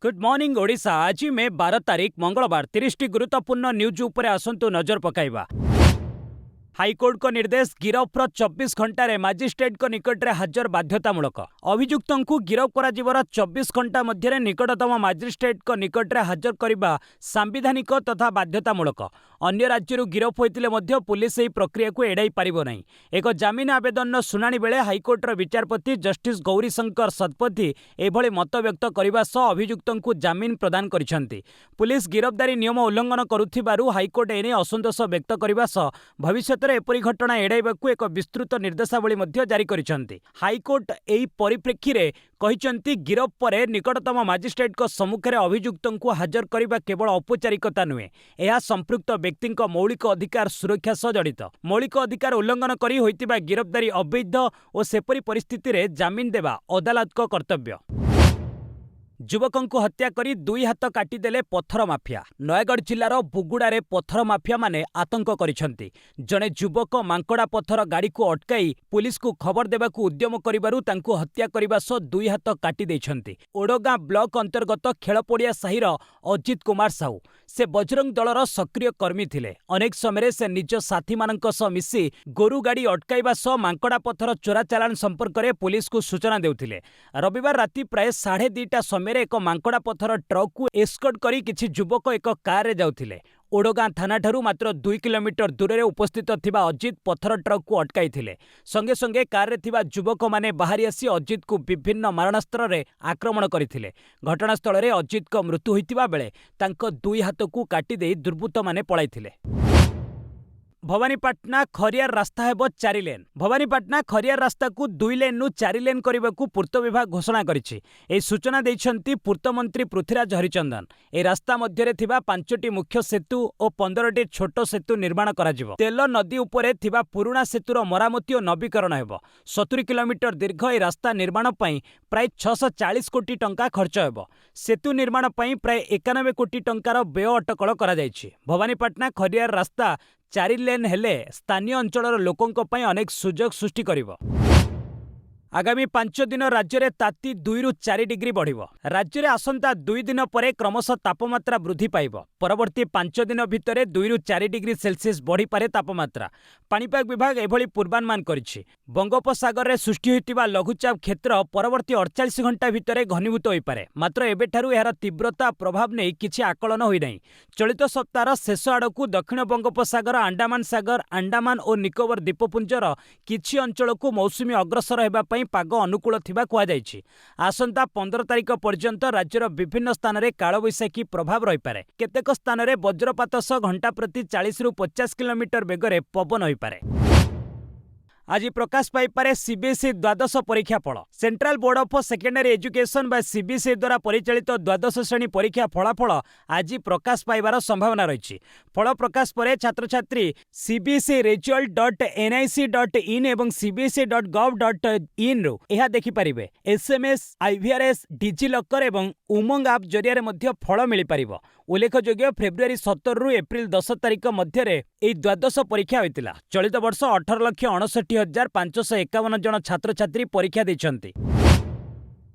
Good morning Odisha. आज मे 12 तारीख मंगलवार 30 गुरुत्वपूर्ण न्यूज उपरे आसंतु नजर पकाइबा। हाईकोर्ट को निर्देश गिरफ्र 24 घंटे मजिस्ट्रेट निकट में हाजर बाध्यतामूलक। अभियुक्त को गिरफ कर 24 घंटा मध्य निकटतम मजिस्ट्रेट निकट में हाजर करने सांविधानिक तथा बाध्यतामूलक। अन्य राज्य गिरफ होते पुलिस यह प्रक्रिया को एड़ाई पारिब नहीं। एक जमीन आवेदन शुणाणी बेले हाईकोर्टर विचारपति जस्टिस गौरीशंकर शतपथी एभली मत व्यक्त करने सह अभियुक्त को जमीन प्रदान करिसेंति। पुलिस गिरफ्तारी नियम उल्लंघन करुथिबारु हाईकोर्ट एने असंतोष व्यक्त करने सह भविष्य एपरी घटना एड़ाइबाकू एक विस्तृत निर्देशावली जारी करिसेंति। हाईकोर्ट एही परिप्रेक्षी रे कहिसेंति गिरफ परे निकटतम मजिस्ट्रेट सम्मुखें अभियुक्त को हाजर करने केवल औपचारिकता नुहे, यह संपृक्त व्यक्ति मौलिक अधिकार सुरक्षा सह जड़ित। मौलिक अधिकार उल्लंघन करी होइतिबा गिरफ्तारी अवैध और सेपरी परिस्थिति रे जमीन देवा अदालत को कर्तव्य। युवकों को हत्या करी 2 हाथ काटिदेले पत्थर माफिया। नयगढ़ जिलार बुगुड़ारे पत्थर माफिया माने आतंक करिसेंति। जड़े युवक मांकड़ा पत्थर गाड़ी को अटकाई पुलिस को खबर देबाकू उद्यम करिबारु तांकू हत्या करिबा सह 2 हाथ काटी दैछंति। ओडगां ब्लॉक अंतर्गत खेलपड़िया साहिर अजित कुमार साहू से बजरंग दलर सक्रिय कर्मी थिले। अनेक समय से निज साथी मानक सह मिसी गोरु गाड़ी अटकाइबा सह मांकड़ा पत्थर चोरा चालान संपर्क में पुलिस को सूचना देउथिले। रविवार राति प्राय 2:30 समय एक मांकड़ा पत्थर ट्रक को एस्कॉर्ट करी किछि युवक एक कार रे जाउथिले। ओडगां थाना ठारू मात्र 2 किलोमीटर दूर में उपस्थित थिबा अजित पत्थर ट्रक को अटकाई थिले। संगे संगे कार रे थिबा युवक माने बाहरी आसी अजित को विभिन्न मारणास्त्र रे आक्रमण करथिले। घटनास्थल रे अजित को मृत्यु होइतिबा बेले तांको 2 हाथ को काटी देई दुर्बृत्त माने पळाइथिले। भवानीपाटना खरियार रास्ता हेब 4 लेन। भवानीपाटना खरियार रास्ता को 2 लेन नु 4 लेन करने को पूर्त विभाग घोषणा करिछि। ए सूचना दैछंती पूर्त मंत्री पृथ्वीराज हरिचंदन। ए रास्ता मध्य 5टी मुख्य सेतु और 15टी छोट सेतु निर्माण कराजिवो। तेल नदी उपरे थिबा पुराना सेतुर मरामती और नवीकरण हेब। 70 किलोमीटर दीर्घ ए रास्ता निर्माण पई प्राय 640 कोटी टंका खर्च हेब। सेतु निर्माण पई प्राय 91 कोटी टंकार व्यय अटकल करा जायछि। भवानीपाटना खरियार रास्ता 4 लेन हेले स्थानीय अंचलर लोकों पई अनेक सुजोग सृष्टि करिवो। आगामी 5 दिन राज्य में ताती 2 ରୁ 4 डिग्री बढ़िवो। राज्य में आसंता 2 दिन पर क्रमशः तापमात्रा वृद्धि पाइब। परवर्ती 5 दिन भितर 2 ରୁ 4 डिग्री सेल्सियस बढ़ी पारे तापमात्रा। पाणीपाग विभाग एभली पूर्वानुमान करिछि। बंगोपसागर में सृष्टि होइतिबा लघुचाप क्षेत्र परवर्ती 48 घंटा भितर घनीभूत होई पारे। मात्र एबेठारु एहार तीव्रता प्रभाव नहीं किछि आकलन होई नहीं। चलित सप्ताह शेष आड़कू दक्षिण बंगोपसागर, अंडमान सागर, अंडमान और निकोबर द्वीपपुंजर किछि अंचल को मौसुमी अग्रसर हेबा पाग अनुकूल थिबा कुआ जायछि। आसंता 15 तारिख पर्यंत राज्यर विभिन्न स्थान में कालबैशाखी प्रभाव रही पारे। केतेक स्थान में वज्रपात सह घंटा प्रति 40 ରୁ 50 किलोमीटर बेगरे पवन होई पारे। आज प्रकाश पाइपारे सीबीएसई द्वादश परीक्षा फल। Central board of secondary education बा सीबीएसई द्वारा परिचालित द्वादश श्रेणी परीक्षा फलाफल आज प्रकाश पाइबार संभावना रही। फल प्रकाश पर छात्र छात्री cbseriresult.nic.in एवं cbse.gov.in रु यह देखिपारे। एसएमएस, आईवीआरएस, डिजिलॉकर एवं उमंग आप जरिया मध्य फल मिल पार। उल्लेखযোग्य फेब्रुआरी 17 ରୁ एप्रिल 10 तारिख मध्य द्वादश परीक्षा होता। चलित वर्ष 18,69,551 जन छात्र छात्री परीक्षा देछंती।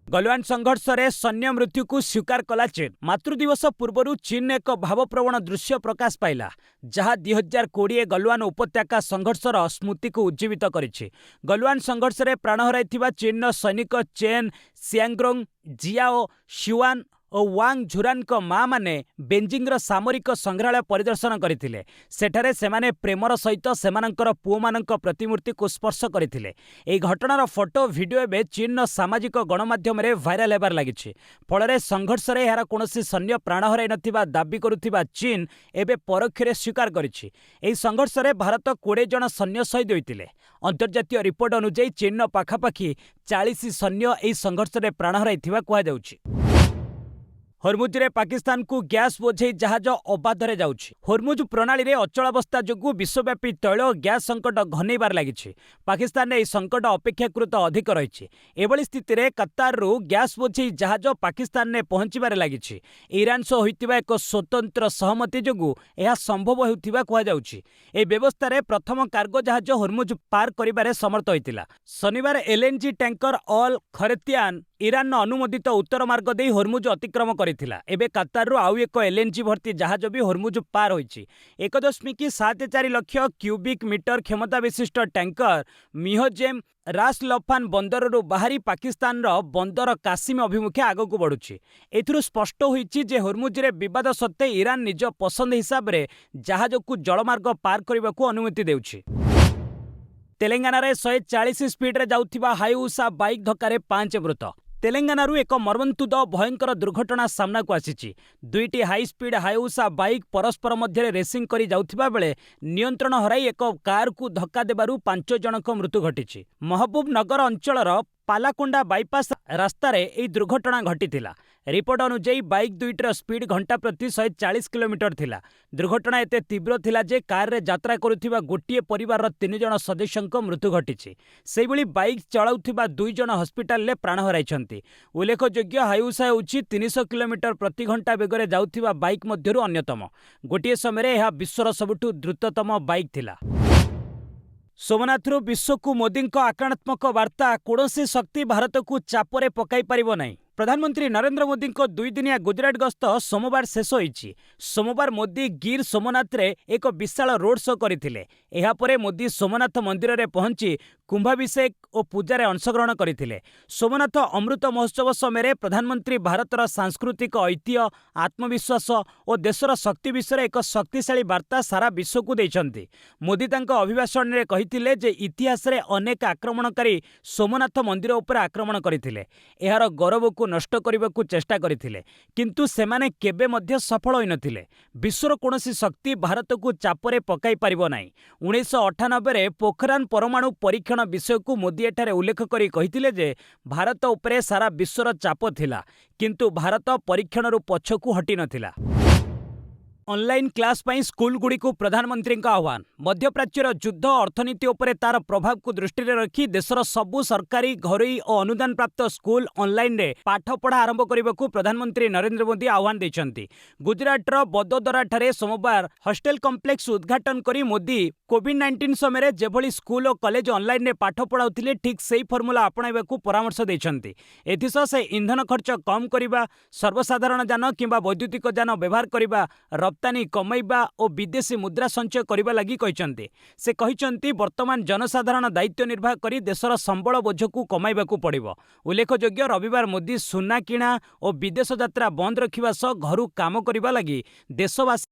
गलवान संघर्ष में सैन्य मृत्यु को स्वीकार कला चीन। मातृदिवस पूर्व चीन एक भावप्रवण दृश्य प्रकाश पाइला, जहाँ 2020 गलवान उपत्यका संघर्षर स्मृति को उज्जीवित करिछि। गलवान संघर्ष में प्राण हराइथिबा चीन सैनिक चेन सियांग्रोंग, जियाओ शिवान और वांग झुरान को माँ माने बेजिंगर सामरिक संग्रहालय परिदर्शन करथिले। सेठारे सेमाने प्रेमर सहित सेमानंकर पुओ मानक प्रतिमूर्ति को स्पर्श करथिले। एई घटनार फोटो वीडियो एबे चीन सामाजिक गणमाध्यम रे भाइराल हेबार लागिछि। फलरे संघर्ष रे एहार कोनोसी सैन्य प्राण हराई नथिबा दाबी करुथिबा चीन एबे परोक्षरे स्वीकार करिछि। एई संघर्ष रे भारत 20 जन सैन्य शहीद होइतिले। अंतर्जातीय रिपोर्ट अनुसार चीन पाखापाखि 40 सैन्य एई संघर्ष रे प्राण हराइथिबा कुहा जाउछि। हरमुज रे पाकिस्तान को गैस बोझे जहाज अबाधरे जाउछि। हरमुज प्रणाली रे अचलावस्था जोगु विश्वव्यापी तैल और गैस संकट घनेबार लागिछि। पाकिस्तान रे संकट अपेक्षाकृत अधिक रहिछि। एभली स्थिति रे कतार रु गैस बोझे जहाज पाकिस्तान ने पहुंचबार लागिछि। ईरान सह होइतिबा एक स्वतंत्र सहमति जोगु यह संभव हेउथिबा कुहा जाउछि। ए व्यवस्था रे प्रथम कार्गो जहाज हरमुज पार करिबारे समर्थ होइतिला। शनिवार एलएनजी टैंकर अल खरतियान ଇରାନର ଅନୁମୋଦିତ ଉତ୍ତର ମାର୍ଗ ଦେଇ ହର୍ମୁଜ ଅତିକ୍ରମ କରିଥିଲା। ଏବେ କାତାରରୁ ଆଉ ଏକ LNG ଭର୍ତ୍ତି ଜାହାଜ ବି ହର୍ମୁଜ ପାର ହୋଇଛି। 1.74 ଲକ୍ଷ କ୍ୟୁବିକ୍ ମିଟର କ୍ଷମତା ବିଶିଷ୍ଟ ଟ୍ୟାଙ୍କର ମିହଜେମ୍ ରାସ୍ ଲଫାନ୍ ବନ୍ଦରରୁ ବାହାରି ପାକିସ୍ତାନର ବନ୍ଦର କାସିମ ଅଭିମୁଖେ ଆଗକୁ ବଢୁଛି। ଏଥିରୁ ସ୍ପଷ୍ଟ ହୋଇଛି ଯେ ହର୍ମୁଜରେ ବିବାଦ ସତ୍ତ୍ୱେ ଇରାନ ନିଜ ପସନ୍ଦ ହିସାବରେ ଜାହାଜକୁ ଜଳମାର୍ଗ ପାର କରିବାକୁ ଅନୁମତି ଦେଉଛି। ତେଲେଙ୍ଗାନାରେ 140 ସ୍ପିଡ୍ରେ ଯାଉଥିବା ହାଇଉସା ବାଇକ୍ ଧକ୍କାରେ 5 ମୃତ। ତେଲେଙ୍ଗାନାରୁ ଏକ ମର୍ମନ୍ତୁଦ ଭୟଙ୍କର ଦୁର୍ଘଟଣା ସାମ୍ନାକୁ ଆସିଛି। ଦୁଇଟି ହାଇସ୍ପିଡ୍ ହାଇଉସା ବାଇକ୍ ପରସ୍ପର ମଧ୍ୟରେ ରେସିଂ କରି ଯାଉଥିବା ବେଳେ ନିୟନ୍ତ୍ରଣ ହରାଇ ଏକ କାରକୁ ଧକ୍କା ଦେବାରୁ 5 ଜଣଙ୍କ ମୃତ୍ୟୁ ଘଟିଛି। ମହବୁବ ନଗର ଅଞ୍ଚଳର ପାଲାକୋଣ୍ଡା ବାଇପାସ୍ ରାସ୍ତାରେ ଏହି ଦୁର୍ଘଟଣା ଘଟିଥିଲା। ରିପୋର୍ଟ ଅନୁଯାୟୀ ବାଇକ୍ ଦୁଇଟିର ସ୍ପିଡ୍ ଘଣ୍ଟା ପ୍ରତି 140 କିଲୋମିଟର ଥିଲା। ଦୁର୍ଘଟଣା ଏତେ ତୀବ୍ର ଥିଲା ଯେ କାରରେ ଯାତ୍ରା କରୁଥିବା ଗୋଟିଏ ପରିବାରର 3 ଜଣ ସଦସ୍ୟଙ୍କ ମୃତ୍ୟୁ ଘଟିଛି। ସେହିଭଳି ବାଇକ୍ ଚଳାଉଥିବା 2 ଜଣ ହସ୍ପିଟାଲରେ ପ୍ରାଣ ହରାଇଛନ୍ତି। ଉଲ୍ଲେଖଯୋଗ୍ୟ, ହାଇଉସା ହେଉଛି 300 କିଲୋମିଟର ପ୍ରତି ଘଣ୍ଟା ବେଗରେ ଯାଉଥିବା ବାଇକ୍ ମଧ୍ୟରୁ ଅନ୍ୟତମ। ଗୋଟିଏ ସମୟରେ ଏହା ବିଶ୍ୱର ସବୁଠୁ ଦ୍ରୁତତମ ବାଇକ୍ ଥିଲା। ସୋମନାଥରୁ ବିଶ୍ୱକୁ ମୋଦିଙ୍କ ଆକ୍ରମଣାତ୍ମକ ବାର୍ତ୍ତା, କୌଣସି ଶକ୍ତି ଭାରତକୁ ଚାପରେ ପକାଇ ପାରିବ ନାହିଁ। ପ୍ରଧାନମନ୍ତ୍ରୀ ନରେନ୍ଦ୍ର ମୋଦିଙ୍କ 2 ଦିନିଆ ଗୁଜରାଟ ଗସ୍ତ ସୋମବାର ଶେଷ ହୋଇଛି। ସୋମବାର ମୋଦି ଗିର୍ ସୋମନାଥରେ ଏକ ବିଶାଳ ରୋଡ୍ ଶୋ କରିଥିଲେ। ଏହାପରେ ମୋଦି ସୋମନାଥ ମନ୍ଦିରରେ ପହଞ୍ଚି କୁମ୍ଭାଭିଷେକ ଓ ପୂଜାରେ ଅଂଶଗ୍ରହଣ କରିଥିଲେ। ସୋମନାଥ ଅମୃତ ମହୋତ୍ସବ ସମୟରେ ପ୍ରଧାନମନ୍ତ୍ରୀ ଭାରତର ସାଂସ୍କୃତିକ ଐତିହ୍ୟ, ଆତ୍ମବିଶ୍ୱାସ ଓ ଦେଶର ଶକ୍ତି ବିଷୟରେ ଏକ ଶକ୍ତିଶାଳୀ ବାର୍ତ୍ତା ସାରା ବିଶ୍ୱକୁ ଦେଇଛନ୍ତି। ମୋଦି ତାଙ୍କ ଅଭିଭାଷଣରେ କହିଥିଲେ ଯେ ଇତିହାସରେ ଅନେକ ଆକ୍ରମଣକାରୀ ସୋମନାଥ ମନ୍ଦିର ଉପରେ ଆକ୍ରମଣ କରିଥିଲେ, ଏହାର ଗୌରବକୁ ନଷ୍ଟ କରିବାକୁ ଚେଷ୍ଟା କରିଥିଲେ, କିନ୍ତୁ ସେମାନେ କେବେ ମଧ୍ୟ ସଫଳ ହୋଇନଥିଲେ। ବିଶ୍ୱର କୌଣସି ଶକ୍ତି ଭାରତକୁ ଚାପରେ ପକାଇ ପାରିବ ନାହିଁ। 1998ରେ ପୋଖରାନ ପରମାଣୁ ପରୀକ୍ଷଣ ବିଷୟକୁ ମୋଦି ଏଠାରେ ଉଲ୍ଲେଖ କରି କହିଥିଲେ ଯେ ଭାରତ ଉପରେ ସାରା ବିଶ୍ୱର ଚାପ ଥିଲା, କିନ୍ତୁ ଭାରତ ପରୀକ୍ଷଣରୁ ପଛକୁ ହଟିନଥିଲା। ଅନଲାଇନ୍ କ୍ଲାସ୍ ପାଇଁ ସ୍କୁଲଗୁଡ଼ିକୁ ପ୍ରଧାନମନ୍ତ୍ରୀଙ୍କ ଆହ୍ୱାନ। ମଧ୍ୟପ୍ରାଚ୍ୟର ଯୁଦ୍ଧ ଅର୍ଥନୀତି ଉପରେ ତାର ପ୍ରଭାବକୁ ଦୃଷ୍ଟିରେ ରଖି ଦେଶର ସବୁ ସରକାରୀ, ଘରୋଇ ଓ ଅନୁଦାନପ୍ରାପ୍ତ ସ୍କୁଲ ଅନଲାଇନରେ ପାଠପଢ଼ା ଆରମ୍ଭ କରିବାକୁ ପ୍ରଧାନମନ୍ତ୍ରୀ ନରେନ୍ଦ୍ର ମୋଦି ଆହ୍ୱାନ ଦେଇଛନ୍ତି। ଗୁଜରାଟର ବଦୋଦରାଠାରେ ସୋମବାର ହଷ୍ଟେଲ କମ୍ପ୍ଲେକ୍ସ ଉଦ୍ଘାଟନ କରି ମୋଦି କୋଭିଡ୍-19 ସମୟରେ ଯେଭଳି ସ୍କୁଲ ଓ କଲେଜ ଅନଲାଇନରେ ପାଠ ପଢ଼ାଉଥିଲେ, ଠିକ୍ ସେହି ଫର୍ମୁଲା ଆପଣାଇବାକୁ ପରାମର୍ଶ ଦେଇଛନ୍ତି। ଏଥିସହ ସେ ଇନ୍ଧନ ଖର୍ଚ୍ଚ କମ୍ କରିବା, ସର୍ବସାଧାରଣ ଯାନ କିମ୍ବା ବୈଦ୍ୟୁତିକ ଯାନ ବ୍ୟବହାର କରିବା, ରପ୍ତାନି କମାଇବା ଓ ବିଦେଶୀ ମୁଦ୍ରା ସଞ୍ଚୟ କରିବା ଲାଗି କହିଛନ୍ତି। ସେ କହିଛନ୍ତି, ବର୍ତ୍ତମାନ ଜନସାଧାରଣ ଦାୟିତ୍ୱ ନିର୍ବାହ କରି ଦେଶର ସମ୍ବଳ ବୋଝକୁ କମାଇବାକୁ ପଡ଼ିବ। ଉଲ୍ଲେଖଯୋଗ୍ୟ, ରବିବାର ମୋଦି ସୁନା କିଣା ଓ ବିଦେଶ ଯାତ୍ରା ବନ୍ଦ ରଖିବା ସହ ଘରୁ କାମ କରିବା ଲାଗି ଦେଶବାସୀ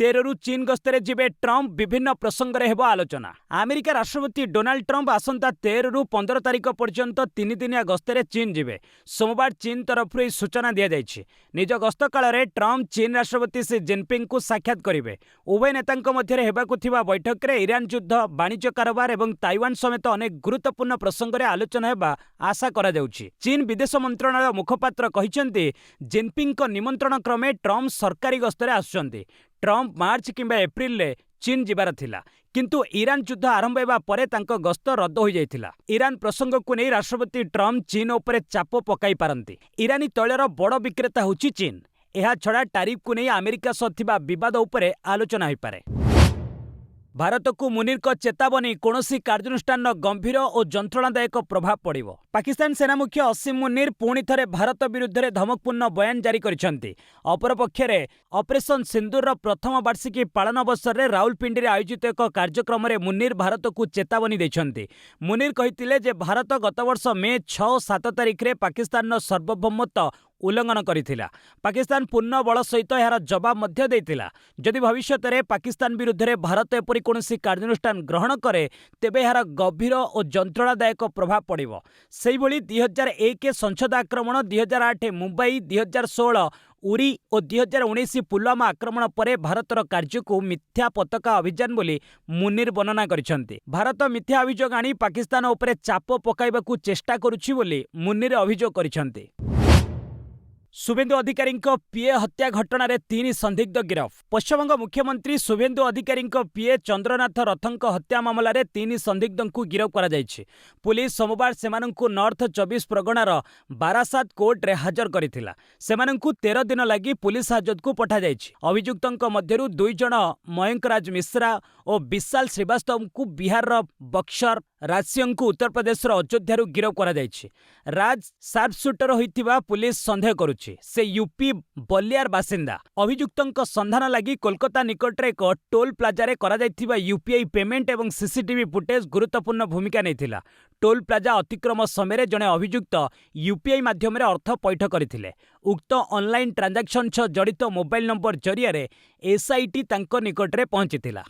13ରୁ ଚୀନ ଗସ୍ତରେ ଯିବେ ଟ୍ରମ୍ପ। ବିଭିନ୍ନ ପ୍ରସଙ୍ଗରେ ହେବ ଆଲୋଚନା। ଆମେରିକା ରାଷ୍ଟ୍ରପତି ଡୋନାଲ୍ଡ ଟ୍ରମ୍ପ ଆସନ୍ତା 13ରୁ 15 ତାରିଖ ପର୍ଯ୍ୟନ୍ତ 3 ଦିନିଆ ଗସ୍ତରେ ଚୀନ ଯିବେ। ସୋମବାର ଚୀନ ତରଫରୁ ଏହି ସୂଚନା ଦିଆଯାଇଛି। ନିଜ ଗସ୍ତ କାଳରେ ଟ୍ରମ୍ପ ଚୀନ ରାଷ୍ଟ୍ରପତି ସି ଜିନପିଙ୍ଗଙ୍କୁ ସାକ୍ଷାତ କରିବେ। ଉଭୟ ନେତାଙ୍କ ମଧ୍ୟରେ ହେବାକୁ ଥିବା ବୈଠକରେ ଇରାନ ଯୁଦ୍ଧ, ବାଣିଜ୍ୟ କାରବାର ଏବଂ ତାଇୱାନ ସମେତ ଅନେକ ଗୁରୁତ୍ୱପୂର୍ଣ୍ଣ ପ୍ରସଙ୍ଗରେ ଆଲୋଚନା ହେବା ଆଶା କରାଯାଉଛି। ଚୀନ ବିଦେଶ ମନ୍ତ୍ରଣାଳୟ ମୁଖପାତ୍ର କହିଛନ୍ତି, ଜିନପିଙ୍ଗଙ୍କ ନିମନ୍ତ୍ରଣ କ୍ରମେ ଟ୍ରମ୍ପ ସରକାରୀ ଗସ୍ତରେ ଆସୁଛନ୍ତି। ଟ୍ରମ୍ପ ମାର୍ଚ୍ଚ କିମ୍ବା ଏପ୍ରିଲରେ ଚୀନ ଯିବାର ଥିଲା, କିନ୍ତୁ ଇରାନ ଯୁଦ୍ଧ ଆରମ୍ଭ ହେବା ପରେ ତାଙ୍କ ଗସ୍ତ ରଦ୍ଦ ହୋଇଯାଇଥିଲା। ଇରାନ ପ୍ରସଙ୍ଗକୁ ନେଇ ରାଷ୍ଟ୍ରପତି ଟ୍ରମ୍ପ ଚୀନ ଉପରେ ଚାପ ପକାଇ ପାରନ୍ତି। ଇରାନୀ ତୈଳର ବଡ଼ ବିକ୍ରେତା ହେଉଛି ଚୀନ। ଏହାଛଡ଼ା ଟାରିଫକୁ ନେଇ ଆମେରିକା ସହ ଥିବା ବିବାଦ ଉପରେ ଆଲୋଚନା ହୋଇପାରେ। ଭାରତକୁ ମୁନିରଙ୍କ ଚେତାବନୀ, କୌଣସି କାର୍ଯ୍ୟାନୁଷ୍ଠାନର ଗମ୍ଭୀର ଓ ଯନ୍ତ୍ରଣାଦାୟକ ପ୍ରଭାବ ପଡ଼ିବ। ପାକିସ୍ତାନ ସେନାମୁଖ୍ୟ ଅସୀମ ମୁନିର ପୁଣି ଥରେ ଭାରତ ବିରୁଦ୍ଧରେ ଧମକପୂର୍ଣ୍ଣ ବୟାନ ଜାରି କରିଛନ୍ତି। ଅପରପକ୍ଷରେ ଅପରେସନ ସିନ୍ଦୁରର ପ୍ରଥମ ବାର୍ଷିକୀ ପାଳନ ଅବସରରେ ରାଉଲପିଣ୍ଡିରେ ଆୟୋଜିତ ଏକ କାର୍ଯ୍ୟକ୍ରମରେ ମୁନିର ଭାରତକୁ ଚେତାବନୀ ଦେଇଛନ୍ତି। ମୁନିର କହିଥିଲେ ଯେ ଭାରତ ଗତବର୍ଷ ମେ 6 ଓ 7 ତାରିଖରେ ପାକିସ୍ତାନର ସାର୍ବଭୌମତ୍ୱ ଉଲ୍ଲଂଘନ କରିଥିଲା। ପାକିସ୍ତାନ ପୂର୍ଣ୍ଣ ବଳ ସହିତ ଏହାର ଜବାବ ମଧ୍ୟ ଦେଇଥିଲା। ଯଦି ଭବିଷ୍ୟତରେ ପାକିସ୍ତାନ ବିରୁଦ୍ଧରେ ଭାରତ ଏପରି କୌଣସି କାର୍ଯ୍ୟାନୁଷ୍ଠାନ ଗ୍ରହଣ କରେ, ତେବେ ଏହାର ଗଭୀର ଓ ଯନ୍ତ୍ରଣାଦାୟକ ପ୍ରଭାବ ପଡ଼ିବ। ସେହିଭଳି 2001 ସଂସଦ ଆକ୍ରମଣ, 2008 ମୁମ୍ବାଇ, 2016 ଉରି ଓ 2019 ପୁଲୱାମା ଆକ୍ରମଣ ପରେ ଭାରତର କାର୍ଯ୍ୟକୁ ମିଥ୍ୟା ପତାକା ଅଭିଯାନ ବୋଲି ମୁନିର ବର୍ଣ୍ଣନା କରିଛନ୍ତି। ଭାରତ ମିଥ୍ୟା ଅଭିଯୋଗ ଆଣି ପାକିସ୍ତାନ ଉପରେ ଚାପ ପକାଇବାକୁ ଚେଷ୍ଟା କରୁଛି ବୋଲି ମୁନିର ଅଭିଯୋଗ କରିଛନ୍ତି। शुभेन्दु अधिकारी पीए हत्या घटन 3 संदिग्ध गिरफ। पश्चिमबंग मुख्यमंत्री शुभेन्दु अधिकारी पीए चंद्रनाथ रथक हत्या मामलें 3 संदिग्ध को गिरफ करा जायछि। पुलिस सोमवार सेमानंकु नॉर्थ 24 परगणार बारासात कोर्ट रे हाजर करिथिला। सेमानंकु 13 दिन लगी पुलिस हाजत को पठा जायछि। अभियुक्तंक मध्यरु 2 जण मयंक राज मिश्रा और विशाल श्रीवास्तव को बिहार बक्सर, राजसिंह को उत्तर प्रदेश अयोध्या गिरफ करा जायछि। राज सार्पशूटर होइतिबा पुलिस संदेह करुछि। से यूपी बलियार बासिंदा। अभियुक्तंक संधान लगी कोलकाता निकटरे एक टोल प्लाजा रे करा जायतिबा यूपीआई पेमेंट एवं सीसीटीवी फुटेज गुरुत्वपूर्ण भूमिका नेथिला। टोल प्लाजा अतिक्रम समय जड़े अभियुक्त यूपीआई माध्यम अर्थ पैठ करथिले। उक्त ऑनलाइन ट्रांजैक्शन सह जड़ित मोबाइल नंबर जरिया एसआईटी तांको निकटरे पहुंचीथिला।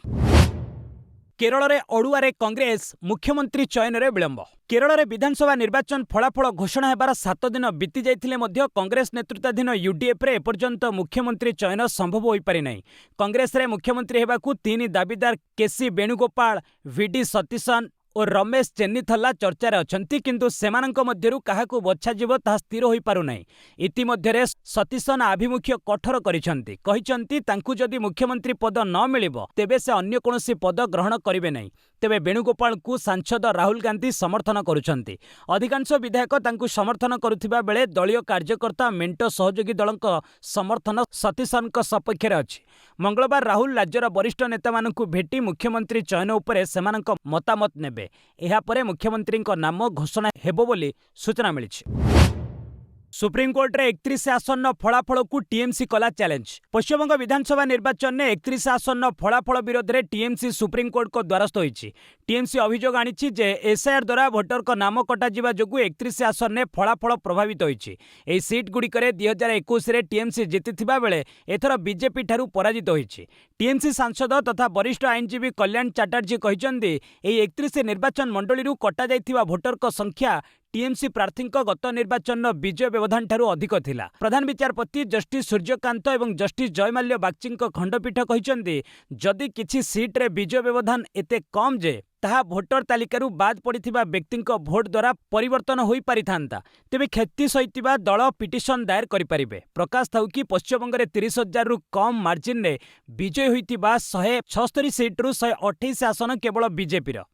केरल रे अड़ुआरे कांग्रेस मुख्यमंत्री चयन रे विलंब। केरल रे विधानसभा निर्वाचन फलाफल घोषणा हेबार 7 दिन बीती जाइथिले मध्य कांग्रेस नेतृत्वाधीन यूडीएफ रे एपर्यंत मुख्यमंत्री चयन संभव होई पारि नै। कांग्रेस रे मुख्यमंत्री हेबाकू 3 दाबीदार केसी वेणुगोपाल, वीडी सतीशन और रमेश चेन्नीथल्ला चर्चार अछंती, किंतु सेमानंक मध्यरु काहाकू बछाजिब ताहा स्थिर होई पारु नै। इतिमध्यरे सतीशन आभिमुख्य कठोर करिसंती, कहिसंती तांकू जदि मुख्यमंत्री पद न मिलिबो तेबे से अन्य कोनोसी पद ग्रहण करिवे नै। तेबे वेणुगोपाल को सांसद राहुल गांधी समर्थन करुछंती। अधिकांश विधायक तांकू समर्थन करुथिबा बेले दलीय कार्यकर्ता मेंटो सहयोगी दलक समर्थन सतीशनक सपक्ष रे अछि। मंगलवार राहुल राज्यर वरिष्ठ नेता मानकू भेटी मुख्यमंत्री चयन उपरे सेमानक मतामत नेबे। एहा परे मुख्यमंत्री नाम घोषणा हेबो बोली सूचना मिलिछि। सुप्रीमकोर्ट रे 31 आसन फलाफल को टीएमसी कला चैलेंज। पश्चिमबंग विधानसभा निर्वाचन में 31 आसन फलाफल विरोध में टीएमसी सुप्रीमकोर्ट को द्वारस्थ होइछि। टीएमसी अभियोग आनिछि जे एसआईआर द्वारा भोटर को नाम कटा जिबा जोगु 31 आसन में फलाफल प्रभावित होइछि। एही सीट गुड़िकरे 2021 रे टीएमसी जीतिथिबा बेले एथर बीजेपी ठारू पराजित होइछि। टीएमसी सांसद तथा वरिष्ठ आईनजीवी कल्याण चैटर्जी कहिसंती एही 31 निर्वाचन मंडली रु कटा जाइथिबा भोटर को संख्या टीएमसी प्रार्थी गत निर्वाचन विजय व्यवधान ठारू अधिक थिला। प्रधान विचारपति जस्टिस सूर्यकांत एवं जस्टिस जयमाल्य बागची खंडपीठ कहिसंती जदि किछि सीट रे विजय व्यवधान एते कम जे ताहा भोटर तालिकारु बाद पड़िथिबा व्यक्तिंक भोट द्वारा परिवर्तन होई पारिथांता, तेबे क्षति सहितिबा दल पिटिशन दायर करि परिबे। प्रकाश थाउ कि पश्चिमबंग रे 30,000 रु कम मार्जिन रे विजय होइतिबा 176 सीट रु 128 आसन केवल बीजेपी रो।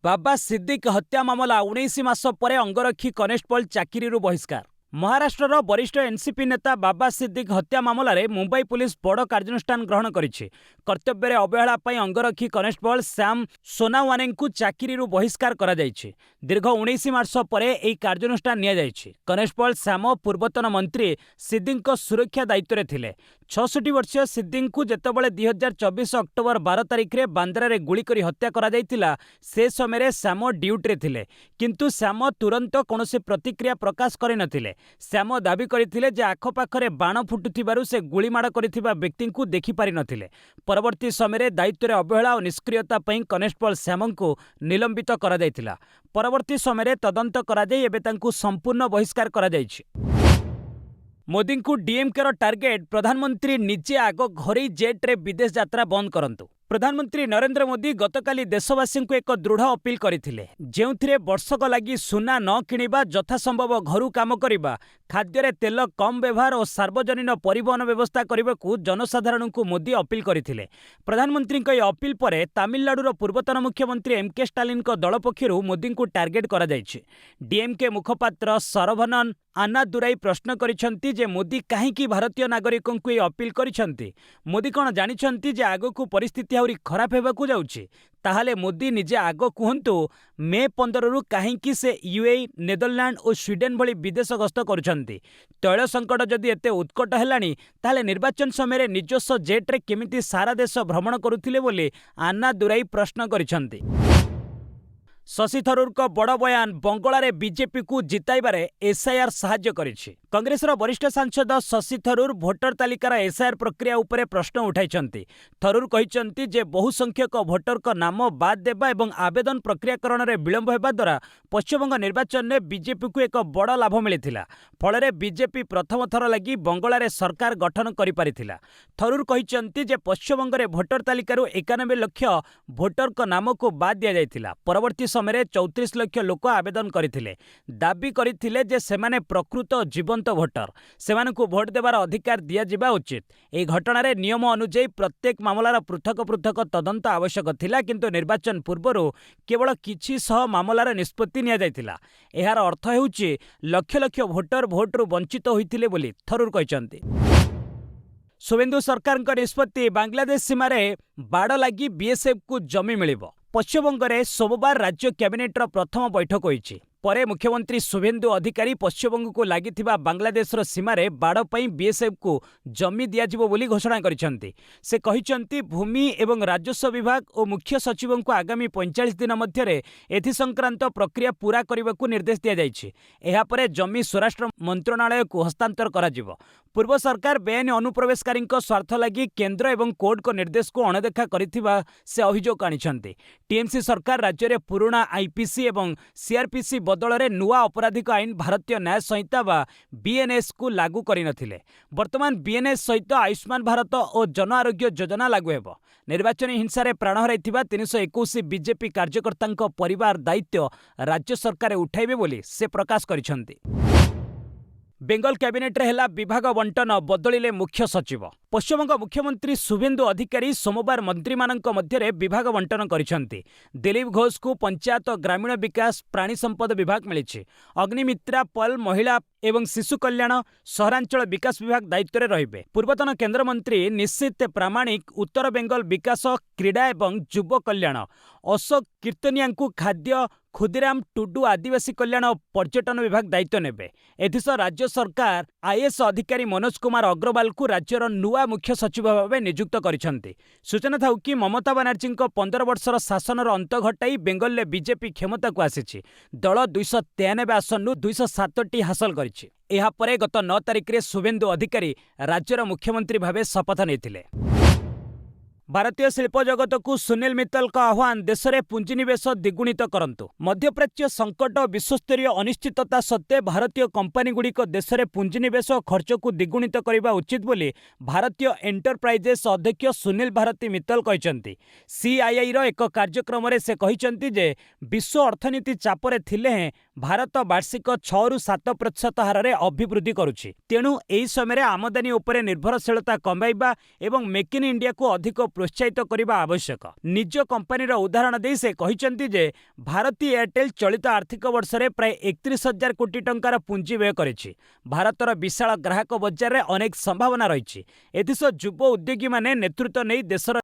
बाबा सिद्दीक हत्या मामला 19 मास परे अंगरक्षी कनेस्टेबल चाकिरीरू बहिष्कार। महाराष्ट्र वरिष्ठ एनसीपी नेता बाबा सिद्दीक हत्या मामलें मुंबई पुलिस बड़ कार्यानुष्ठान ग्रहण करिछि। कर्तव्य रे अवहेला पई अंगरक्षी कनेस्टेबल श्याम सोनावाने को चाकिरीरू बहिष्कार करा जायछि। दीर्घ 19 मास परे एही कार्यानुष्ठान निया जायछि। कनेस्टेबल श्याम पूर्वतन मंत्री सिद्दीक सुरक्षा दायित्व रे थिले। 66 वर्षीय सिद्दीक को जेतेबेले 2024 अक्टोबर 12 तारिख रे बांद्रा रे गुली करी हत्या करा जायतिला से समय श्याम ड्यूटी रे थिले, किंतु श्याम तुरंत कौनसी प्रतिक्रिया प्रकाश करि नथिले। श्याम दाबी करथिले जे आखपाखरे बाण फुटुथिबारु से गुलीमाड़ करिथिबा व्यक्ति को देखि पारि नथिले। परवर्ती समय दायित्व रे अवहेला और निष्क्रियता पई कनेस्टेबल श्याम को निलंबित करा जायतिला। परवर्ती समय तदंत करा जाय एबे तांकू संपूर्ण बहिष्कार करा जायछि। मोदी को डीएमके टार्गेट प्रधानमंत्री निजे आग घरे जेट रे विदेश यात्रा बंद करंतु। प्रधानमंत्री नरेंद्र मोदी गतकाली देशवासी को एक दृढ़ अपील करथिले, जेउथिरे वर्षक लागि सुना न किनिबा, यथासंभव घरु काम करिबा, खाद्य तेल कम व्यवहार और सार्वजनिक परिवहन व्यवस्था करने जनसाधारण को मोदी अपील करथिले। प्रधानमंत्री अपील पर तमिलनाडुर पूर्वतन मुख्यमंत्री एमके स्टालिन दल पक्षरु मोदी को टार्गेट करा जायछि। डीएमके मुखपात्र सरभनन आनादुराई प्रश्न करिसंती जे मोदी काहेकि भारतीय नागरिकों को अपील करिसंती। मोदी कौन जानिछंती जे आगकू परिस्थिति आउरी खराब हेबाकू जाउछि? ताहाले मोदी निजे आग कुहंतु मे 15 रु काहेकि से यूएई, नेदरलैंड और स्वीडेन भली विदेश गस्त करुछंती। तैल संकट जदि एते उत्कट हेलानी ताहाले निर्वाचन समय निजस्व जेट रे केमिति सारा देश भ्रमण करुथिले बोली आनादुराई प्रश्न करिसंती। शशि थरूर को बड़ बयान, बंगला बीजेपी को जिताइबारे एसआईआर साहाय्य करिछि। कांग्रेसर वरिष्ठ सांसद शशि थरूर भोटर तालिकार एसआईआर प्रक्रिया उपरे प्रश्न उठाइछंती। थरूर कहिसंती जे बहु संख्यक भोटर को नाम बाद देबा एवं आवेदन प्रक्रियाकरण रे विलंब हेबा द्वारा पश्चिमबंग निर्वाचन में बीजेपी को एक बड़ लाभ मिलिथिला। फଳରେ बीजेपी प्रथम थर लगी बंगला रे सरकार गठन करि पारिथिला। थरूर कहिसंती जे पश्चिमबंग रे भोटर तालिकारु 91 लाख भोटर को नाम को बाद दिया जायतिला। परवर्ती समय 34 लाख लोक आवेदन करथिले। दाबी करथिले जे सेमाने प्रकृत जीवंत जीवंत भोटर सेमानकु भोट देवार अधिकार दिया जिबा उचित। एही घटनारे नियम अनुଯାयी प्रत्येक मामलार पृथक पृथक तदंत आवश्यक थिला, किंतु निर्वाचन पूर्वरु केवल किछि सह मामलार निष्पत्ति निया जायतिला। एहार अर्थ हेउछि लक्ष लक्ष भोटर भोटरु वंचित होइतिले बोली थरूर कहिसंती। शुभेन्दु सरकार निष्पत्ति बांग्लादेश सीमार बाड़ लगी बीएसएफ को जमी मिलिब। पश्चिमबंग सोमवार राज्य कैबिनेटर प्रथम बैठक होइछि। परे मुख्यमंत्री शुभेन्दु अधिकारी पश्चिमबंग को लागिथिबा बांग्लादेशर सीमारे बाड़ पई बीएसएफ को जमी दियाजिबो बोली घोषणा करिसेंती। से कहिसेंती भूमि एवं राजस्व विभाग और मुख्य सचिवों को आगामी 45 दिन मध्यरे एथि संक्रांत प्रक्रिया पूरा करने निर्देश दिया जाइछि। एहा परे जमी स्वराष्ट्र मंत्रणालय को हस्तांतर कराजिबो। पूर्व सरकार बेआईन अनुप्रवेशकारी स्वार्थ लगी केंद्र एवं कोर्ट को निर्देश को अणदेखा करिथिबा से अभियोग आनिछंती। टीएमसी सरकार राज्य में पुराना आईपीसी एवं सीआरपीसी बदल नुआ आपराधिक आईन भारतीय न्याय संहिता बा बीएनएस को लागू करनथिले। वर्तमान बीएनएस सहित आयुष्मान भारत और जन आरोग्य योजना लागू हेब। निर्वाचन हिंसा प्राण हराइथिबा 321 बीजेपी कार्यकर्ता परिवार दायित्व राज्य सरकार उठाइबे बोली से प्रकाश करिसेंती। बेंगल कैबिनेट हेला विभाग बंटन बदलिले मुख्य सचिव। पश्चिमबंग मुख्यमंत्री शुभेन्दु अधिकारी सोमवार मंत्री मानक मध्य विभाग बंटन करिसेंती। दिलीप घोष को पंचायत ग्रामीण विकास प्राणी संपद विभाग मिली। अग्निमित्रा पल महिला एवं शिशु कल्याण सहरांचल विकास विभाग दायित्व में रहिबे। पूर्वतन केंद्रमंत्री निश्चित प्रामाणिक उत्तर बेंगल विकास क्रीड़ा एवं युव कल्याण, अशोक कीर्तनिया खाद्य, खुदीराम टुडू आदिवासी कल्याण और पर्यटन विभाग दायित्व नेबे। एथिसह राज्य सरकार आईएएस अधिकारी मनोज कुमार अग्रवाल को राज्यर नुआ मुख्य सचिव भाव नियुक्त करिसेंती। सूचना थाउ कि ममता बनर्जी 15 वर्षर शासनर अंत घटाई बेंगल में बीजेपी क्षमता को आसीछि। दल 293 आसनु 207टी हासिल करिछि। एहा परे गत 9 तारिख रे शुभेन्दु अधिकारी राज्यर मुख्यमंत्री भावे शपथ नेथिले। भारतीय शिल्प जगत को सुनील मित्तल का आह्वान, देश में पुंजीनिवेश द्विगुणित करंतु। मध्यप्राच्य संकट और विश्वस्तरीय अनिश्चितता सत्वे भारतीय कंपनी गुड़िक देश में पुंजीनिवेश खर्च को द्विगुणित करने उचित बोली भारतीय एंटरप्राइजेस अध्यक्ष सुनील भारती मित्तल कहते। सीआईआई रो एक कार्यक्रम में से कहते जे विश्व अर्थनीति चापरे थिले हैं भारत वार्षिक 6 ରୁ 7% हारे अभिवृद्धि करुछि। तेणु एही समय आमदानी उपरे निर्भरशीलता कमाइबा एवं मेक इन इंडिया को अधिक प्रोत्साहित करने आवश्यक। निज कंपनी उदाहरण दे से कहते जे भारती एयरटेल चलित आर्थिक वर्ष में प्राय 31,000 कोटी टंकार पुंजी व्यय करिछि। भारतर विशाल ग्राहक बजार में अनेक संभावना रही। एथिसह युव उद्योगी माने नेतृत्व नहीं देशर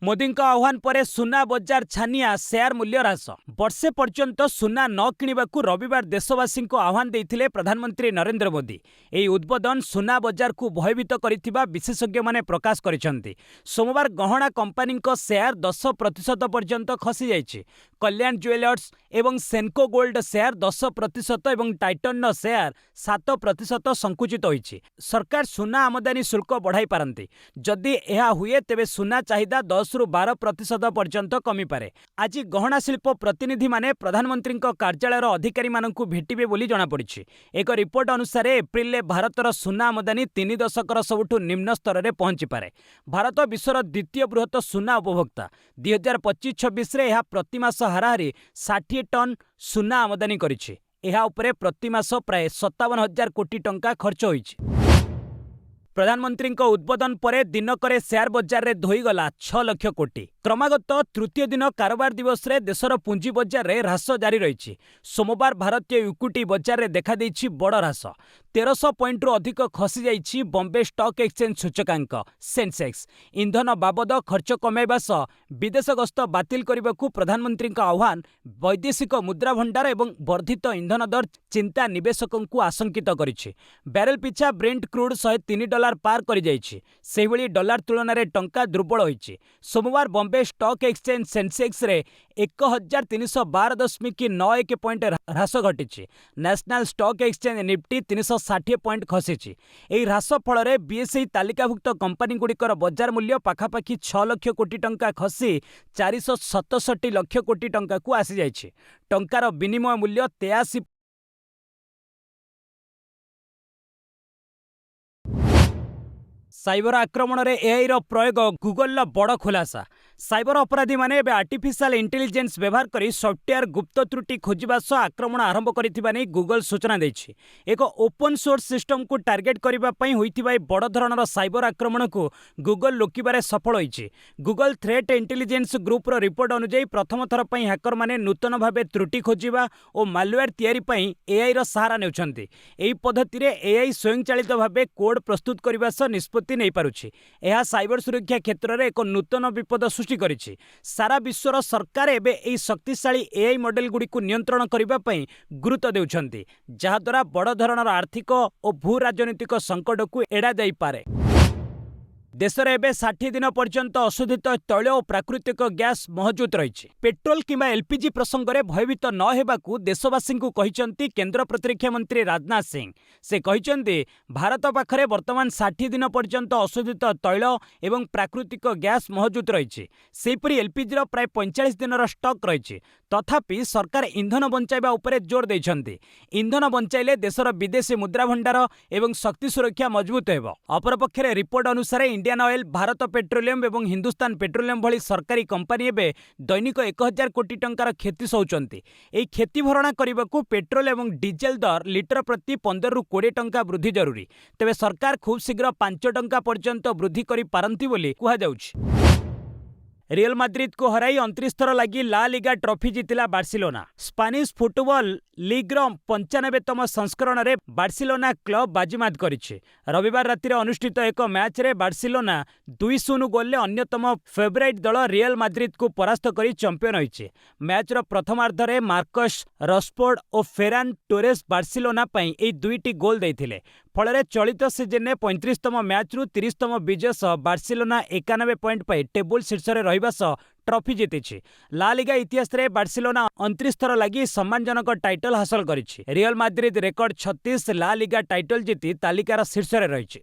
मोदी आह्वान पर सुना बजार छानिया शेयर मूल्य ह्रास। वर्षे पर्यंत सुना न किणवाकू रविवार देशवासी को आह्वान देइथिले प्रधानमंत्री नरेंद्र मोदी। एही उद्बोधन सुना बजार को भयभीत करिथिबा विशेषज्ञ माने प्रकाश करिसेंती। सोमवार गहना कंपनी शेयर 10% पर्यंत खसी जाइछि। कल्याण ज्वेलर्स एवं सेनको गोल्ड शेयर 10% एवं टाइटन शेयर 7% संकुचित होइछि। सरकार सुना आमदानी शुल्क बढ़ाई पारंती। जदि एहा हुए तेबे सुना चाहिदा 10 ରୁ 12% पर्यंत कमी पारे। आज गहना शिल्प प्रतिनिधि माने प्रधानमंत्री कार्यालयर अधिकारी मानकु भेटिबे बोली जଣା पड़िछि। एक रिपोर्ट अनुसार एप्रिल में भारतर सुना आमदानी 3 दशकर सबुठु निम्न स्तर में पहुंची पारे। भारत विश्वर द्वितीय बृहत सुना उपभोक्ता। 2025-26 रे यह प्रतिमास हाराहारी 60 टन सुना आमदानी करिछि। एहा उपरे प्रतिमास प्राय 57,000 कोटी टंका खर्च होइछि। प्रधानमंत्री उद्बोधन पर दिनक शेयर बजार में धोईगला 6 लाख कोटी। क्रमागत तृतीय दिन कारोबार दिवस रे देशर पुंजी बजार में ह्रास जारी रही। सोमवार भारतीय इक्विटी बजार में देखा देइछि बड़ ह्रास। 1300 पॉइंट रु अधिक खसी जाइछि बॉम्बे स्टॉक एक्सचेंज सूचकांक सेंसेक्स। इंधन बाबद खर्च कमाइबा सह विदेश गस्त बातिल करबाकू प्रधानमंत्री आह्वान वैदेशिक मुद्रा भंडार एवं वर्धित इंधन दर चिंता निवेशकों को आशंकित करिछि। बैरेल पिछा ब्रेंट क्रूड $103 पार कर जाइछि। सेहिभଳି डॉलर तुलन में टंका दुर्बल होइछि। सोमवार बॉम्बे स्टॉक एक्सचेंज सेंसेक्स रे 1312.91 पॉइंट ह्रास घटी। National stock exchange Nifty 360 point खसी। एही ह्रास फल बीएसई तालिकाभुक्त कंपनी गुड़िकर बजार मूल्य पाखापाखि 6 लाख कोटी टंका खसी 467 लाख कोटी टंका को आसी जाइछि। टंकार विनिमय मूल्य 83। साइबर आक्रमण में एआई प्रयोग गूगल बड़ खुलासा। साइबर अपराधी माने एबे आर्टिफिशियल इंटेलिजेंस व्यवहार करी सॉफ्टवेयर गुप्त त्रुटि खोजिबा सह आक्रमण आरंभ करिथिबा नै गूगल सूचना दैछि। एक ओपन सोर्स सिस्टम को टार्गेट करिबा पई होइथिबा ए बड़ धरणर साइबर आक्रमण को गूगल लोकिबारे सफल होइछि। गूगल थ्रेट इंटेलिजेंस ग्रुप रो रिपोर्ट अनुसार प्रथम थर पई हैकर माने नूतन भाबे त्रुटि खोजिबा ओ मालवेयर तयारी पई एआई रो सहारा नेउछन्ति। एही पद्धति रे एआई स्वयंचालित भाबे कोड प्रस्तुत करिबा सह निष्पत्ति नै पारुछि। एहा साइबर सुरक्षा क्षेत्र रे एक नूतन विपद सृष्टि करिछि। सारा विश्वर सरकार एबे एही शक्तिशाली एआई मॉडल गुडी को नियंत्रण करिबा पई गुरुत्व देउछन्ति, जहा द्वारा बड़ धरणर आर्थिक और भू राजनीतिक संकट को एड़ा जाई पारे। देश में एवं 60 दिन पर्यंत अशोधित तैल और प्राकृतिक गैस महजूद रही। पेट्रोल किंवा एलपीजी प्रसंग में भयभीत न होगाकू देशवासी को कहते केंद्र प्रतिरक्षा मंत्री राजनाथ सिंह। से कहते भारत पाखरे वर्तमान 60 दिन पर्यंत अशोधित तैल एवं प्राकृतिक गैस महजूद रही। सेहीपरि एलपीजी प्राय 45 दिन स्टक रही। तथापि सरकार इंधन बंचाइबा उपरे जोर देइछन्ति। इंधन बंचाइले देशर विदेशी मुद्रा भंडार एवं शक्ति सुरक्षा मजबूत हेबो। अपरपक्षे रिपोर्ट अनुसार इंडियन ऑयल, भारत पेट्रोलियम एवं हिंदुस्तान पेट्रोलियम भली सरकारी कंपनी एबे दैनिक 1000 कोटी टंकार क्षति सौचन्ति। एही क्षति भरणा करबाकू पेट्रोल एवं डीजेल दर लिटर प्रति 15 रु 20 टंका वृद्धि जरूरी। तेबे सरकार खूब शीघ्र 5 टंका पर्यंत वृद्धि करि पारंती बोली कुहा जाउछि। रियल माद्रिद को हराई 29 थर लगी ला लिगा ट्रॉफी जीतिला बार्सिलोना। स्पेनिश फुटबॉल लीग 95तम संस्करण रे बार्सिलोना क्लब बाजीमात करिछि। रविवार राति अनुष्ठित एक मैच रे बार्सिलोना 2-0 गोल ले अन्यतम फेवरेट दल रियल माद्रिद को परास्त करी चैंपियन होइछि। मैच रो प्रथमार्ध रे मार्कस रशफोर्ड और फेरान टोरेस बार्सिलोना पई एई दुईटी गोल दैथिले। फल चलित सीजन में 35तम मैच रु 30तम विजय सह बार्सिलोना 91 पॉइंट पाई टेबुल शीर्ष में रहिबा सह ट्रॉफी जीतिछि। ला लिगा इतिहास रे बार्सिलोना 29 थर लगी सम्मानजनक टाइटल हासिल करिछि। रियल माद्रिद रेकर्ड 36 ला लिगा टाइटल जीति तालिकार शीर्ष में रहिछि।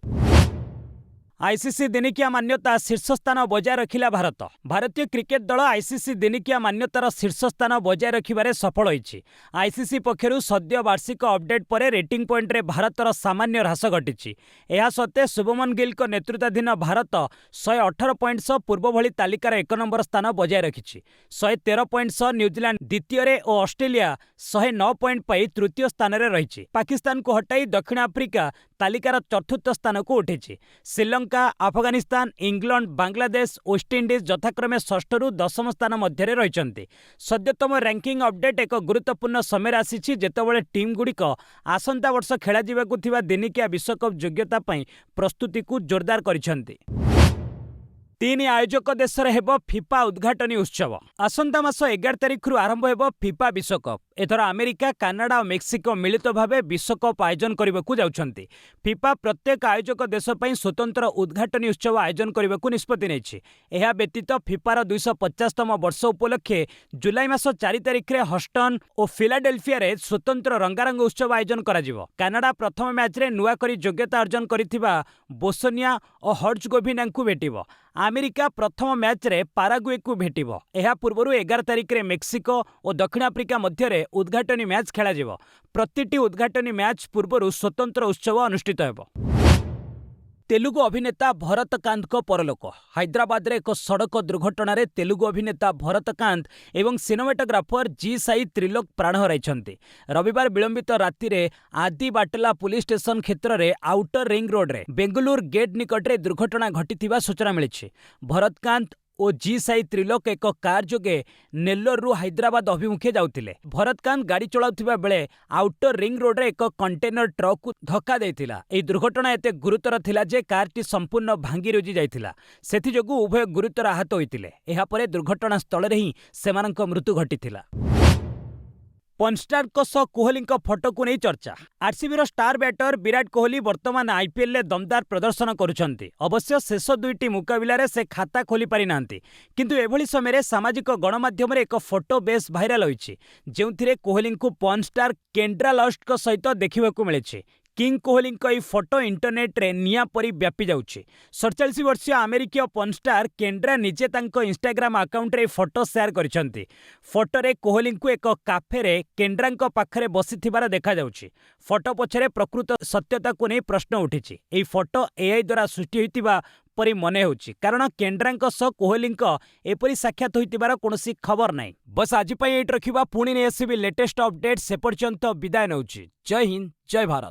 आईसीसी दिनिकिया मान्यता शीर्ष स्थान बजाय रखिला भारत। भारतीय क्रिकेट दल आईसीसी दिनिकिया मान्यतार शीर्ष स्थान बजाय रखिबारे सफल होइछि। आईसीसी पक्षरु सद्य वार्षिक अपडेट पर रेटिंग पॉइंट रे भारतर सामान्य ह्रास घटिछि। एहा सत्ते शुभमन गिल को नेतृत्वाधीन भारत 118 पॉइंट सह पूर्व भली तालिकार 1 नंबर स्थान बजाय रखिछि। 113 पॉइंट सह न्यूजीलैंड द्वितीय रे और ऑस्ट्रेलिया 109 पॉइंट पाई तृतीय स्थान रे रहिछि। पाकिस्तान को हटाई दक्षिण आफ्रिका तालिकार चतुर्थ स्थान को उठिछि। श्रीलंका, अफगानिस्तान, इंग्लैंड, बांग्लादेश, वेस्टइंडिज यथाक्रमे 6ठ रु 10म स्थान मध्य रहिछन्ति। सद्यतम रैंकिंग अपडेट एक गुरुत्वपूर्ण समय आसीछि जेतेबेले टीम गुड़िक आसंता वर्ष खेला जिबाकु थिबा दिनिकिया विश्वकप योग्यता पई प्रस्तुति को जोरदार करिछन्ति। 3 आयोजक देश हेबो फिफा उद्घाटनी उत्सव। आसंता मास 11 तारिख रु आरंभ हेबो फिफा विश्वकप। एथर अमेरिका, कानाडा और मेक्सिको मिलित भावे विश्वकप आयोजन करबाकू जाउछन्ति। फिफा प्रत्येक आयोजक देश पई स्वतंत्र उद्घाटनी उत्सव आयोजन करबाकू निष्पत्ति नेछि। एहा व्यतीत फिफार 250तम वर्ष उपलक्षे जुलाई मास 4 तारिख रे हस्टन और फिलाडेल्फिया रे स्वतंत्र रंगारंग उत्सव आयोजन कराजिवो। कानाडा प्रथम मैच रे नुआ करी योग्यता अर्जन करिथिबा बोस्निया और हर्जगोविना को भेटिबो। अमेरिका प्रथम मैच रे पाराग्वे को भेटिबो। एहा पूर्वरु 11 तारिख रे मेक्सिको और दक्षिण आफ्रिका मध्य रे उद्घाटनी मैच खेला जिवो। प्रतिटी उद्घाटनी मैच पूर्वरु स्वतंत्र उत्सव अनुष्ठित हेबो। तेलुगु अभिनेता भरतकांत को परलोक। हैदराबाद रे एक सड़क दुर्घटना रे तेलुगु अभिनेता भरतकांत एवं सिनेमाटोग्राफर जी साई त्रिलोक प्राण हराइछन्ति। रविवार विलंबित राति रे आदि बाटला पुलिस स्टेशन क्षेत्र रे आउटर रिंग रोड रे बेंगलुरु गेट निकट रे दुर्घटना घटिथिबा सूचना मिलिछि। भरतकांत और जी साई त्रिलोक एक कार जोगे नेल्लोर रु हैदराबाद अभिमुखे जाउथिले। भरतकांत गाड़ी चलाउथिबा बेले आउटर रिंग रोड रे एक कंटेनर ट्रक को धक्का देइथिला। एही दुर्घटना एते गुरुतर थिला जे कारटी संपूर्ण भांगी रुजी जाइथिला। सेथि जोगु उभय गुरुतर आहत होइथिले। एहा परे दुर्घटना स्थल रे ही सेमानक मृत्यु घटिथिला। पॉर्नस्टार कोहली फोटो को नहीं चर्चा। RCB star batter Virat Kohli वर्तमान आईपीएल दमदार प्रदर्शन करुछन्ति। अवश्य शेष 2टी मुकाबिला से खाता खोली पारि नांती, किंतु एभली समय सामाजिक गणमाध्यम एक फोटो बेस भाइराल होइछि, जेउथिरे कोहली को पॉर्नस्टार केंड्रा लस्ट सहित देखिबाकू मिलिछि। किंग कोहली यह फोटो इंटरनेट रे निया परी व्यापी जाउछि। 47 वर्षीय अमेरिकीय पॉर्नस्टार केंड्रा निजे तांको इंस्टाग्राम अकाउंट रे फोटो शेयर करिसंती। फोटो रे कोहली को एक काफे रे केंड्रांको पाखरे बसिथिबार देखा जाउछि। फोटो पछरे प्रकृत सत्यता को नहीं प्रश्न उठिछि। एही फोटो एआई द्वारा सृष्टि होइतिबा परि मने होउछि कारण केंद्रांक सह कोहलींक एपरि साक्षात होइतिबार कोनोसी खबर नाही। बस आज पई एट रखिबा पुणी ने आसीबी लेटेस्ट अपडेट से पर्यंत विदाय नउछि। जय हिंद जय भारत।